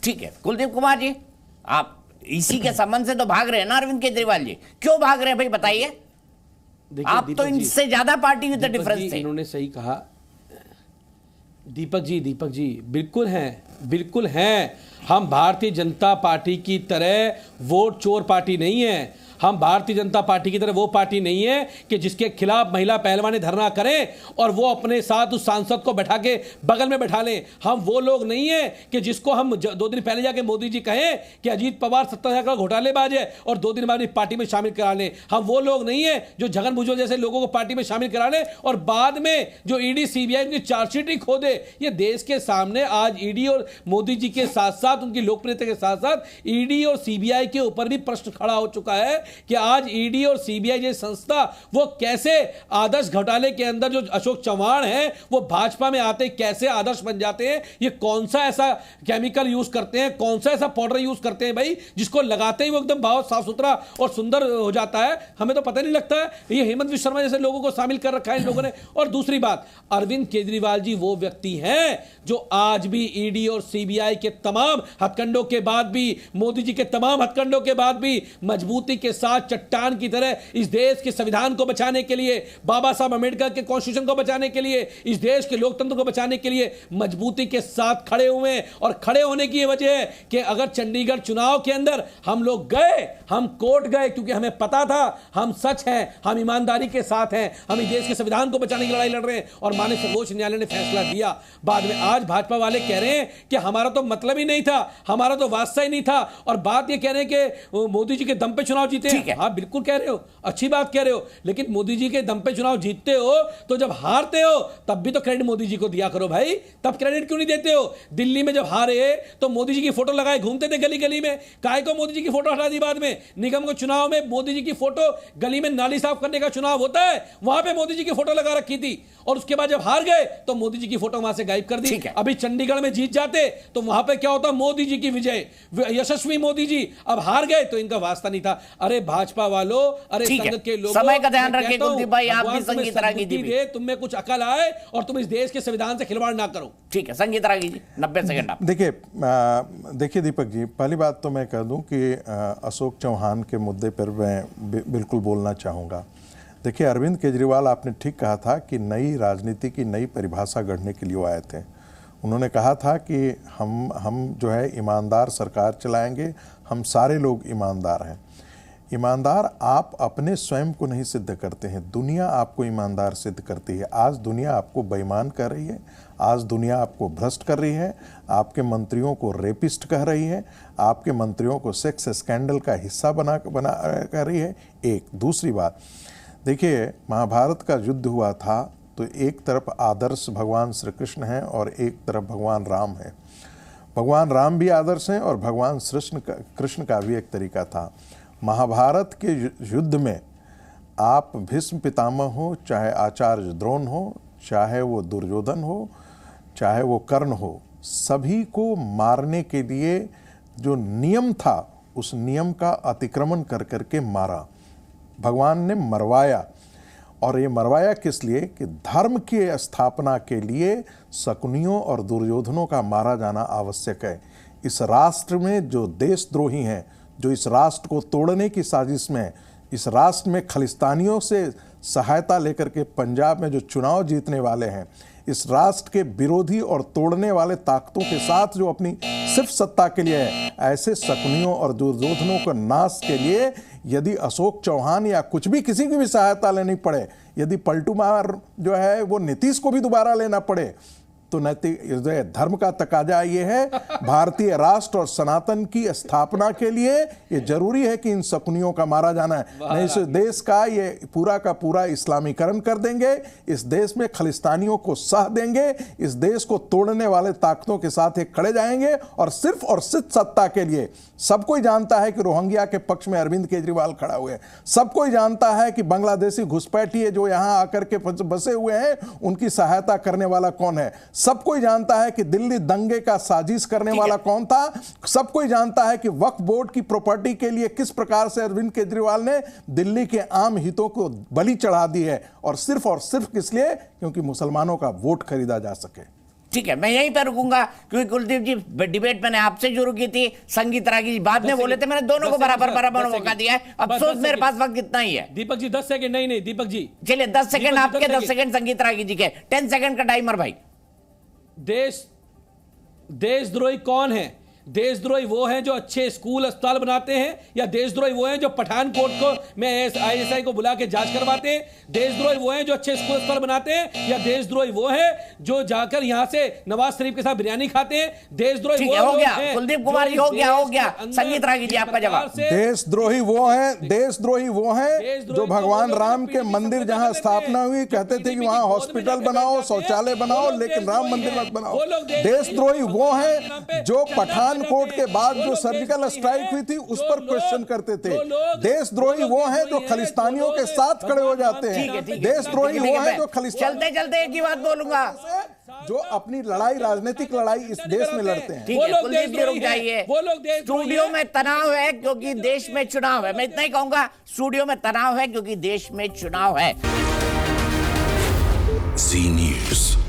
ठीक है कुलदीप कुमार जी, आप इसी के संबंध से तो भाग रहे हैं ना अरविंद केजरीवाल जी, क्यों भाग रहे हैं भाई बताइए? आप तो इनसे ज्यादा पार्टी विद द डिफरेंस थे। इन्होंने सही कहा दीपक जी बिल्कुल हैं। हम भारतीय जनता पार्टी की तरह वोट चोर पार्टी नहीं है। हम भारतीय जनता पार्टी की तरह वो पार्टी नहीं है कि जिसके खिलाफ महिला पहलवानी धरना करें और वो अपने साथ उस सांसद को बैठा के बगल में बैठा लें। हम वो लोग नहीं है कि जिसको हम 2 दिन पहले जाके मोदी जी कहें कि अजीत पवार 70,000 का घोटालेबाज है और 2 दिन बाद पार्टी में शामिल करा लें। हम वो लोग नहीं है जो जगन भुजबल जैसे लोगों को पार्टी में शामिल करा लें और बाद में जो ईडी सीबीआई की चार्जशीट ही खो दे। ये देश के सामने आज ईडी और मोदी जी के साथ साथ उनकी लोकप्रियता के साथ साथ ईडी और सीबीआई के ऊपर भी प्रश्न खड़ा हो चुका है कि आज ईडी और सीबीआई जैसी संस्था वो कैसे आदर्श घोटाले के अंदर जो अशोक चव्हाण हैं वो भाजपा में आते कैसे आदर्श बन जाते हैं। ये कौन सा ऐसा केमिकल यूज करते हैं, कौन सा ऐसा पाउडर यूज करते हैं भाई जिसको लगाते ही वो एकदम बहुत साफ सुथरा और सुंदर हो जाता है। हमें तो पता नहीं लगता है। ये हेमंत विश्व शर्मा जैसे लोगों को शामिल कर रखा है इन लोगों ने। और दूसरी बात, अरविंद केजरीवाल जी वो व्यक्ति हैं जो आज भी ईडी और सीबीआई के तमाम हथकंडों के बाद भी, मोदी जी के तमाम हथकंडों के बाद भी मजबूती के साथ चट्टान की तरह इस देश के संविधान को बचाने के लिए, बाबा साहब अंबेडकर के कॉन्स्टिट्यूशन को बचाने के लिए, इस देश के लोकतंत्र को बचाने के लिए मजबूती के साथ खड़े हुए हैं। और खड़े होने की वजह है कि अगर चंडीगढ़ चुनाव के अंदर हम लोग गए, हम कोर्ट गए क्योंकि हमें पता था हम सच हैं, हम ईमानदारी के साथ हैं, हम इस देश के संविधान को बचाने की लड़ाई लड़ रहे हैं और माननीय सर्वोच्च न्यायालय ने फैसला दिया। बाद में आज भाजपा वाले कह रहे हैं कि हमारा तो मतलब ही नहीं था, हमारा तो वास्ता ही नहीं था और बात ये कह रहे हैं कि मोदी जी के दम पे चुनाव जीते हैं। हाँ बिल्कुल कह रहे हो, अच्छी बात कह रहे हो, लेकिन मोदी जी के दम पे चुनाव जीतते हो तो जब हारते हो तब भी तो क्रेडिट मोदी जी को दिया करो भाई। तब क्रेडिट क्यों नहीं देते हो? दिल्ली में जब हारे तो मोदी जी की फोटो लगाए घूमते थे गली गली में, काहे को मोदी जी की फोटो हटा दी? बाद में निगम को चुनाव में मोदी जी की फोटो, गली में नाली साफ करने का चुनाव होता है वहां पे मोदी जी की फोटो लगा रखी थी और उसके बाद जब हार गए तो मोदी जी की फोटो वहां से गायब कर दी। अभी चंडीगढ़ में जीत जाते तो वहां पे क्या होता? मोदी जी की विजय, यशस्वी मोदी जी। अब हार गए तो इनका वास्ता नहीं था। अरे भाजपा वालों, अरे संघ के लोगों, समय का ध्यान रखिए कुलदीप भाई, आप भी संगीत रागी जी, तुम में कुछ अकल आए और तुम इस देश के संविधान से खिलवाड़ ना करो। ठीक है संगीत रागी जी 90 सेकंड आप। देखिए दीपक जी, पहली बात तो मैं कह दूं कि अशोक चौहान के मुद्दे पर मैं बिल्कुल बोलना चाहूँगा। देखिए अरविंद केजरीवाल, आपने ठीक कहा था कि नई राजनीति की नई परिभाषा गढ़ने के लिए वो आए थे। उन्होंने कहा था कि हम जो है ईमानदार सरकार चलाएंगे, हम सारे लोग ईमानदार हैं। ईमानदार आप अपने स्वयं को नहीं सिद्ध करते हैं, दुनिया आपको ईमानदार सिद्ध करती है। आज दुनिया आपको बेईमान कर रही है, आज दुनिया आपको भ्रष्ट कर रही है, आपके मंत्रियों को रेपिस्ट कह रही है, आपके मंत्रियों को सेक्स स्कैंडल का हिस्सा बना कर रही है। एक दूसरी बात देखिए, महाभारत का युद्ध हुआ था तो एक तरफ आदर्श भगवान श्री कृष्ण हैं और एक तरफ भगवान राम है। भगवान राम भी आदर्श हैं और भगवान कृष्ण का भी एक तरीका था। महाभारत के युद्ध में आप भीष्म पितामह हो, चाहे आचार्य द्रोण हो, चाहे वो दुर्योधन हो, चाहे वो कर्ण हो, सभी को मारने के लिए जो नियम था उस नियम का अतिक्रमण कर करके मारा। भगवान ने मरवाया, और ये मरवाया किस लिए? कि धर्म की स्थापना के लिए शकुनियों और दुर्योधनों का मारा जाना आवश्यक है। इस राष्ट्र में जो देशद्रोही हैं, जो इस राष्ट्र को तोड़ने की साजिश में, इस राष्ट्र में खलिस्तानियों से सहायता लेकर के पंजाब में जो चुनाव जीतने वाले हैं, इस राष्ट्र के विरोधी और तोड़ने वाले ताकतों के साथ जो अपनी सिर्फ सत्ता के लिए है, ऐसे शकुनियों और दुर्योधनों को नाश के लिए यदि अशोक चौहान या कुछ भी किसी की भी सहायता लेनी पड़े, यदि पलटू मार जो है वो नीतीश को भी दोबारा लेना पड़े, तो नैतिक धर्म का तकाजा ये है, भारतीय राष्ट्र और सनातन की स्थापना के लिए ये जरूरी है कि इन शकुनियों का मारा जाना है। नहीं इस देश का ये पूरा का पूरा इस्लामीकरण कर देंगे, इस देश में खलिस्तानियों को सह देंगे, इस देश को तोड़ने वाले ताकतों के साथ एक खड़े जाएंगे और सिर्फ सत्ता के लिए। सब कोई जानता है कि रोहिंग्या के पक्ष में अरविंद केजरीवाल खड़ा हुए, सब कोई जानता है कि बांग्लादेशी घुसपैठिए जो यहाँ आकर के बसे हुए हैं उनकी सहायता करने वाला कौन है, सब कोई जानता है कि दिल्ली दंगे का साजिश करने वाला कौन था, सब कोई जानता है कि वक्फ बोर्ड की प्रॉपर्टी के लिए किस प्रकार से अरविंद केजरीवाल ने दिल्ली के आम हितों को बलि चढ़ा दी है, और सिर्फ किस लिए? क्योंकि मुसलमानों का वोट खरीदा जा सके। ठीक है, मैं यहीं पर रुकूंगा, क्योंकि कुलदीप जी डिबेट मैंने आपसे शुरू की थी, संगीत रागी जी बाद में बोले थे, मैंने दोनों को बराबर बराबर मौका दिया है। अफसोस मेरे पास वक्त इतना ही है। दीपक जी 10 सेकंड, नहीं दीपक जी चलिए 10 सेकंड आपके, 10 सेकंड संगीत रागी जी के, 10 सेकंड का टाइमर भाई। देशद्रोही कौन है? देशद्रोही वो हैं जो अच्छे स्कूल अस्पताल बनाते हैं, या देशद्रोही वो हैं जो पठानकोट को में ISI को बुला के जांच करवाते हैं? देशद्रोही वो हैं जो अच्छे स्कूल अस्पताल बनाते हैं, या देशद्रोही वो हैं जो जाकर यहां से नवाज शरीफ के साथ बिरयानी खाते हैं? देशद्रोही वो हो गया कुलदीप कुमार जी, हो गया संगीत रागी जी आपका जवाब। देशद्रोही वो हैं जो भगवान राम के मंदिर जहां स्थापना हुई कहते थे कि वहां हॉस्पिटल बनाओ, शौचालय बनाओ, लेकिन राम मंदिर मत बनाओ। देशद्रोही वो हैं जो पठानकोट के बाद जो सर्जिकल स्ट्राइक हुई थी उस पर क्वेश्चन करते थे। देशद्रोही वो हैं जो खलिस्तानियों के साथ खड़े हो जाते हैं। देशद्रोही वो हैं जो चलते चलते एक ही बात बोलूंगा, जो अपनी लड़ाई, राजनीतिक लड़ाई इस देश में लड़ते हैं। ठीक है, कुलदीप जी रुक जाइए। स्टूडियो में तनाव है क्योंकि देश में चुनाव है, मैं इतना ही कहूंगा, स्टूडियो में तनाव है क्योंकि देश में चुनाव है। जी न्यूज़।